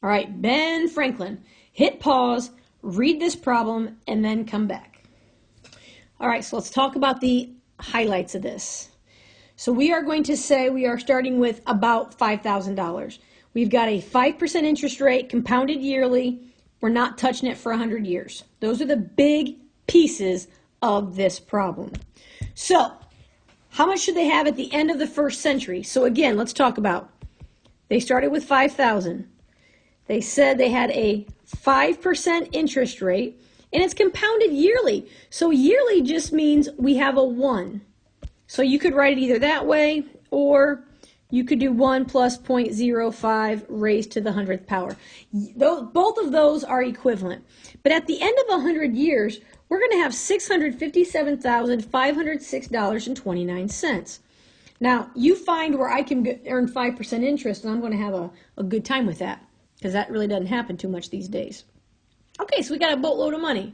All right, Ben Franklin, hit pause, read this problem, and then come back. All right, so let's talk about the highlights of this. So we are going to say we are starting with about $5,000. We've got a 5% interest rate, compounded yearly. We're not touching it for 100 years. Those are the big pieces of this problem. So how much should they have at the end of the first century? So again, let's talk about, they started with 5,000. They said they had a 5% interest rate, and it's compounded yearly. So yearly just means we have a 1. So you could write it either that way, or you could do 1 plus 0.05 raised to the 100th power. Both of those are equivalent. But at the end of 100 years, we're going to have $657,506.29. Now, you find where I can earn 5% interest, and I'm going to have a good time with that, because that really doesn't happen too much these days. Okay, so we got a boatload of money.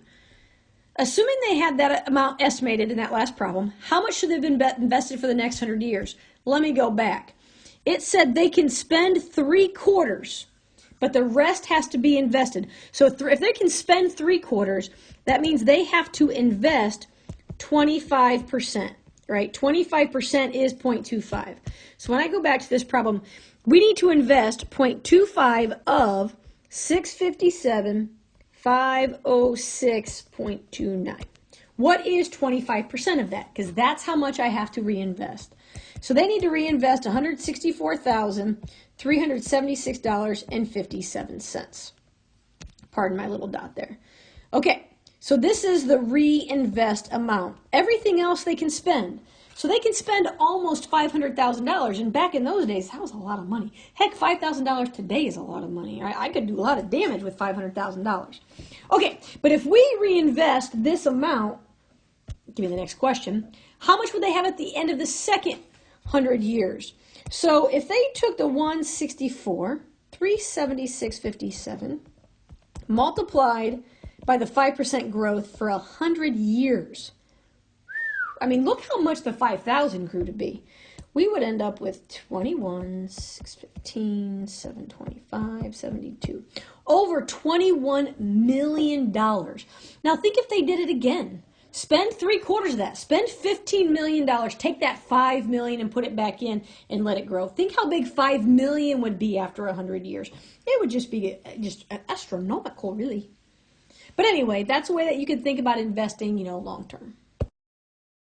Assuming they had that amount estimated in that last problem, how much should they have been invested for the next 100 years? Let me go back. It said they can spend 3/4, but the rest has to be invested. So if they can spend 3/4, that means they have to invest 25%, right? 25% is 0.25. So when I go back to this problem, we need to invest 0.25 of 657,506.29. What is 25% of that? Because that's how much I have to reinvest. So they need to reinvest $164,376.57. Pardon my little dot there. Okay, so this is the reinvest amount. Everything else they can spend. So they can spend almost $500,000, and back in those days, that was a lot of money. Heck, $5,000 today is a lot of money. I could do a lot of damage with $500,000. Okay, but if we reinvest this amount, give me the next question, how much would they have at the end of the second 100 years? So if they took the 164, 376.57, multiplied by the 5% growth for 100 years, I mean, look how much the 5,000 grew to be. We would end up with 21, 615, 725, 72. Over $21 million. Now think if they did it again. Spend 3/4 of that. Spend $15 million. Take that $5 million and put it back in and let it grow. Think how big $5 million would be after 100 years. It would just be astronomical, really. But anyway, that's a way that you could think about investing, long term.